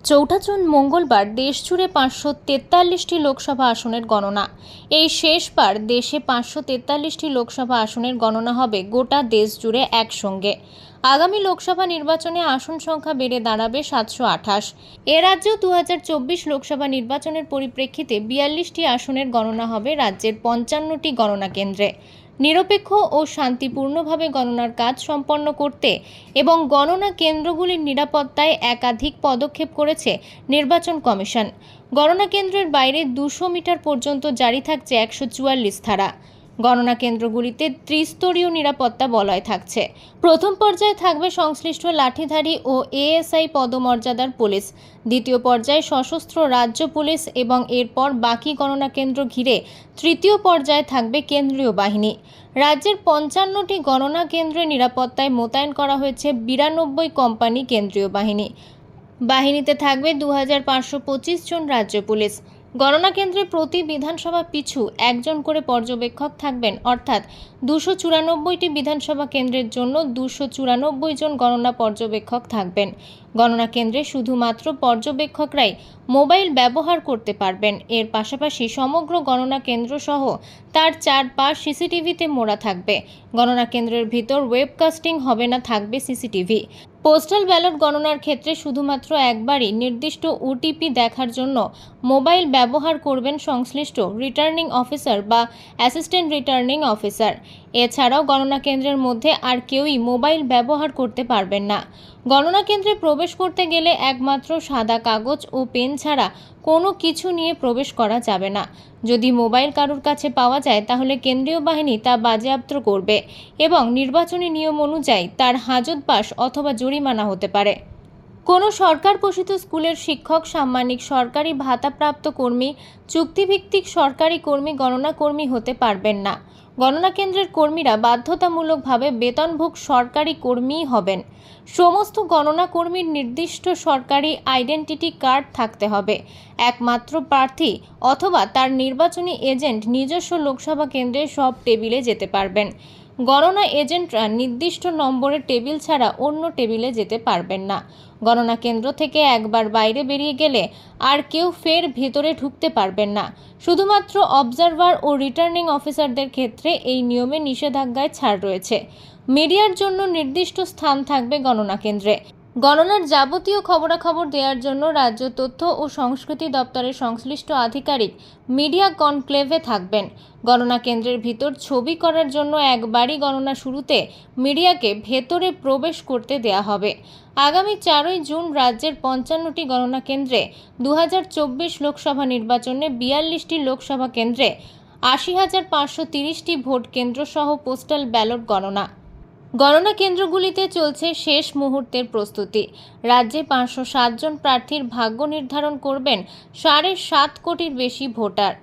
চৌঠা জুন মঙ্গলবার দেশজুড়ে 543টি লোকসভা আসনের গণনা। এই শেষবার দেশে 543টি লোকসভা আসনের গণনা হবে গোটা দেশ জুড়ে একসঙ্গে। আগামী লোকসভা নির্বাচনে আসন সংখ্যা বেড়ে দাঁড়াবে 728। এ রাজ্যেও 2024 লোকসভা নির্বাচনের পরিপ্রেক্ষিতে 42টি আসনের গণনা হবে রাজ্যের 55টি গণনা কেন্দ্রে। নিরপেক্ষ ও শান্তিপূর্ণভাবে গণনার কাজ সম্পন্ন করতে এবং গণনা কেন্দ্রগুলির নিরাপত্তায় একাধিক পদক্ষেপ করেছে নির্বাচন কমিশন। গণনা কেন্দ্রের বাইরে 200 মিটার পর্যন্ত জারি থাকছে 144 ধারা। গণনা কেন্দ্রগুলিতে ত্রিস্তরীয় নিরাপত্তা বলয় থাকছে। প্রথম পর্যায়ে থাকবে সংশ্লিষ্ট লাঠিধারী ও এএসআই পদমর্যাদার পুলিশ। দ্বিতীয় পর্যায়ে সশস্ত্র রাজ্য পুলিশ এবং এরপর বাকি গণনা কেন্দ্র ঘিরে তৃতীয় পর্যায়ে থাকবে কেন্দ্রীয় বাহিনী। রাজ্যের 55টি গণনা কেন্দ্রে নিরাপত্তায় মোতায়েন করা হয়েছে 92 কোম্পানি কেন্দ্রীয় বাহিনী। বাহিনীতে থাকবে 2525 জন রাজ্য পুলিশ। গণনা কেন্দ্রে প্রতি বিধানসভা পিছু একজন করে পর্যবেক্ষক থাকবেন, অর্থাৎ 294টি বিধানসভা কেন্দ্রের জন্য 294 জন গণনা পর্যবেক্ষক থাকবেন। গণনা কেন্দ্রে শুধুমাত্র পর্যবেক্ষকরাই মোবাইল ব্যবহার করতে পারবেন। এর পাশাপাশি সমগ্র গণনা কেন্দ্র সহ তার চারপাশ সিসিটিভিতে মোড়া থাকবে। গণনা কেন্দ্রের ভিতর ওয়েবকাস্টিং হবে না, থাকবে সিসিটিভি। পোস্টাল ব্যালট গণনার ক্ষেত্রে শুধুমাত্র একবারই নির্দিষ্ট ওটিপি দেখার জন্য মোবাইল ব্যবহার করবেন সংশ্লিষ্ট রিটার্নিং অফিসার বা অ্যাসিস্ট্যান্ট রিটার্নিং অফিসার। এছাড়াও গণনা কেন্দ্রের মধ্যে আর কেউই মোবাইল ব্যবহার করতে পারবেন না। গণনা কেন্দ্রে প্রবেশ করতে গেলে একমাত্র সাদা কাগজ ও পেন ছাড়া কোনো কিছু নিয়ে প্রবেশ করা যাবে না। যদি মোবাইল কারোর কাছে পাওয়া যায় তাহলে কেন্দ্রীয় বাহিনী তা বাজেয়াপ্ত করবে এবং নির্বাচনী নিয়ম অনুযায়ী তার হাজতবাস অথবা জরিমানা হতে পারে। কোনো সরকার পোষিত স্কুলের শিক্ষক, সাম্মানিক সরকারি ভাতাপ্রাপ্ত কর্মী, চুক্তিভিত্তিক সরকারি কর্মী গণনা কর্মী হতে পারবেন না। গণনা কেন্দ্রের কর্মীরা বাধ্যতামূলকভাবে বেতনভোগ সরকারি কর্মীই হবেন। সমস্ত গণনা কর্মীর নির্দিষ্ট সরকারি আইডেন্টিটি কার্ড থাকতে হবে। একমাত্র প্রার্থী অথবা তার নির্বাচনী এজেন্ট নিজস্ব লোকসভা কেন্দ্রে সব টেবিলে যেতে পারবেন। গণনা এজেন্টরা নির্দিষ্ট নম্বরের টেবিল ছাড়া অন্য টেবিলে যেতে পারবেন না। গণনা কেন্দ্র থেকে একবার বাইরে বেরিয়ে গেলে আর কেউ ফের ভেতরে ঢুকতে পারবেন না। শুধুমাত্র অবজারভার ও রিটার্নিং অফিসারদের ক্ষেত্রে এই নিয়মে নিষেধাজ্ঞায় ছাড় রয়েছে। মিডিয়ার জন্য নির্দিষ্ট স্থান থাকবে গণনা কেন্দ্রে। গণনার যাবতীয় খবরাখবর দেওয়ার জন্য রাজ্য তথ্য ও সংস্কৃতি দপ্তরের সংশ্লিষ্ট আধিকারিক মিডিয়া কনক্লেভে থাকবেন। গণনা কেন্দ্রের ভিতর ছবি করার জন্য একবারই গণনা শুরুতে মিডিয়াকে ভেতরে প্রবেশ করতে দেয়া হবে। আগামী 4 জুন রাজ্যের 55টি গণনা কেন্দ্রে 2024 লোকসভা নির্বাচনে 42টি লোকসভা কেন্দ্রে 80,530টি ভোট কেন্দ্র সহ পোস্টাল ব্যালট গণনা। গণনা কেন্দ্রগুলিতে চলছে শেষ মুহূর্তের প্রস্তুতি। রাজ্যে 507 জন প্রার্থীর ভাগ্য নির্ধারণ করবেন 7.5 কোটির বেশি ভোটার।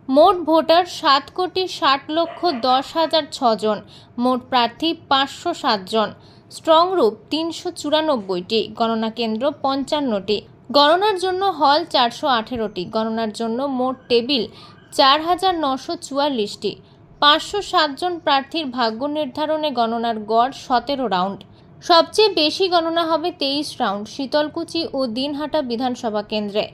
মোট ভোটার 7,60,10,006 জন। মোট প্রার্থী 507 জন। Strong room 394টি। গণনা কেন্দ্র 55টি। গণনার জন্য হল 418টি। গণনার জন্য মোট টেবিল 4,944টি। 507 জন প্রার্থীর ভাগ্য নির্ধারণে গণনার গড় 17 রাউন্ড। সবচেয়ে বেশি গণনা হবে 23 রাউন্ড শীতলকুচি ও দিনহাটা বিধানসভা কেন্দ্রে।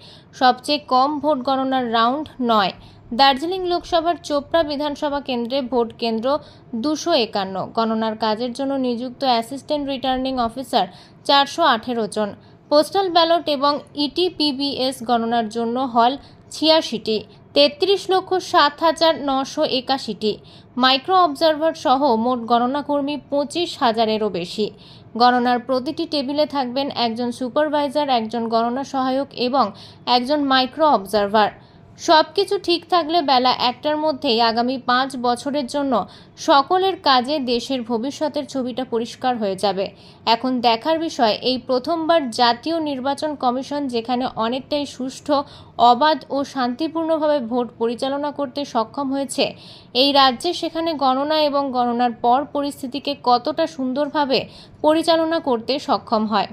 সবচেয়ে কম ভোট গণনার রাউন্ড 9। দার্জিলিং লোকসভার চোপড়া বিধানসভা কেন্দ্রে ভোট কেন্দ্র 251। গণনার কাজের জন্য নিযুক্ত অ্যাসিস্ট্যান্ট রিটার্নিং অফিসার 418 জন। পোস্টাল ব্যালট এবং ইটিপিবিএস গণনার জন্য হল 86টি। 33,07,981টি। মাইক্রো অবজারভার সহ মোট গণনা কর্মী 25,000-এরও বেশি। গণনার প্রতিটি টেবিলে থাকবেন একজন সুপারভাইজার, একজন গণনা সহায়ক এবং একজন মাইক্রো অবজারভার। সবকিছু ঠিক থাকলে বেলা 1টার মধ্যেই আগামী 5 বছরের জন্য সকলের কাজে দেশের ভবিষ্যতের ছবিটা পরিষ্কার হয়ে যাবে। এখন দেখার বিষয় এই প্রথমবার জাতীয় নির্বাচন কমিশন যেখানে অনেকটাই সুষ্ঠু, অবাধ ও শান্তিপূর্ণভাবে ভোট পরিচালনা করতে সক্ষম হয়েছে, এই রাজ্যে সেখানে গণনা এবং গণনার পর পরিস্থিতিকে কতটা সুন্দরভাবে পরিচালনা করতে সক্ষম হয়।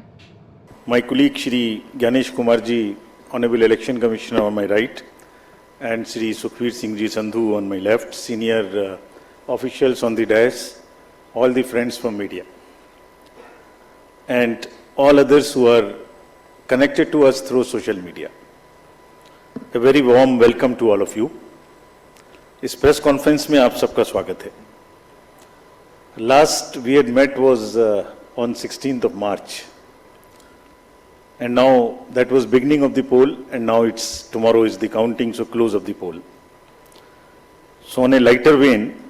My colleague Shri Ganesh Kumarji, Honorable Election Commissioner on my right, and Shri Sukhbir Singh Ji Sandhu on my left, senior officials on the dais, all the friends from media, and all others who are connected to us through social media. A very warm welcome to all of you. इस press conference में आप सबका स्वागत है. Last we had met was on 16th of March, and now that was beginning of the poll, and now tomorrow is the counting, so close of the poll. So on a lighter vein,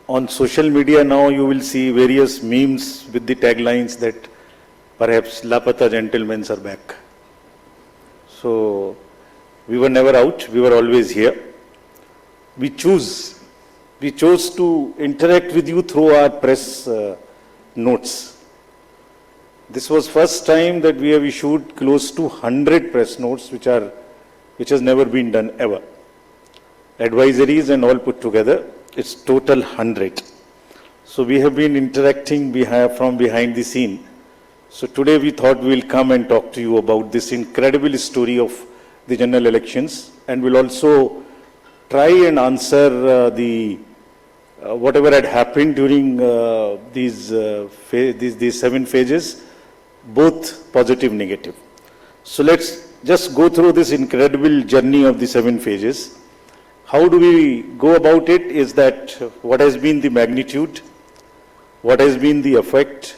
on social media now you will see various memes with the taglines that perhaps Lapata gentlemen are back. So we were never out, we were always here. We chose to interact with you through our press notes. This was first time that we have issued close to 100 press notes, which has never been done ever. Advisories and all put together, it's total 100. So we have been interacting from behind the scene. So today we thought we'll come and talk to you about this incredible story of the general elections, and we'll also try and answer whatever had happened during these 7 phases, both positive, negative. So let's just go through this incredible journey of the 7 phases. How do we go about it is that what has been the magnitude, what has been the effort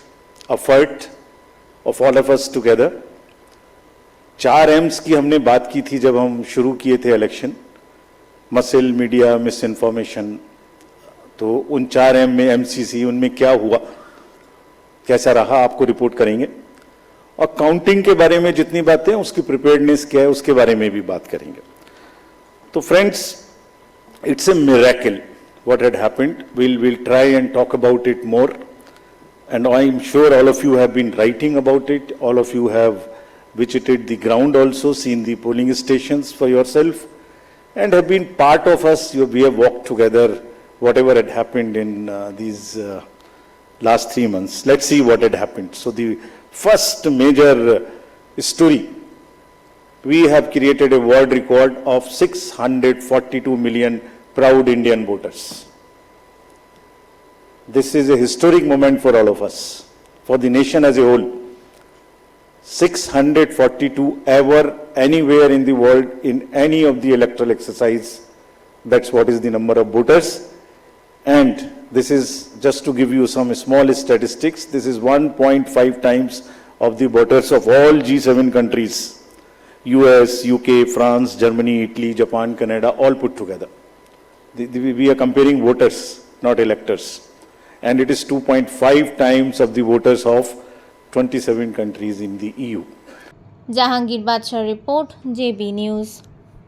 of all of us together. 4 M's की हमने बात की थी जब हम शुरू किए थे election, muscle, media, miss information. तो उन 4 M में MCC, उनमें क्या हुआ, कैसा रहा, आपको रिपोर्ट करेंगे. और काउंटिंग के बारे में जितनी बातें, उसकी प्रिपेयर्डनेस क्या है, उसके बारे में भी बात करेंगे. तो friends, it's a miracle what had happened. We'll try and talk about it more, and I'm sure all of you have been writing about it. All of you have visited the ground also, seen the polling stations for yourself, and have been part of us. We have walked together whatever had happened in these last 3 months. Let's see what had happened. So the first major story, we have created a world record of 642 million proud Indian voters. This is a historic moment for all of us, for the nation as a whole. 642 ever, anywhere in the world, in any of the electoral exercise. That's what is the number of voters. And this is just to give you some small statistics. This is 1.5 times of the voters of all G7 countries. US, UK, France, Germany, Italy, Japan, Canada, all put together. We are comparing voters, not electors. And it is 2.5 times of the voters of 27 countries in the EU. Jahangir বাদশার report, JB news.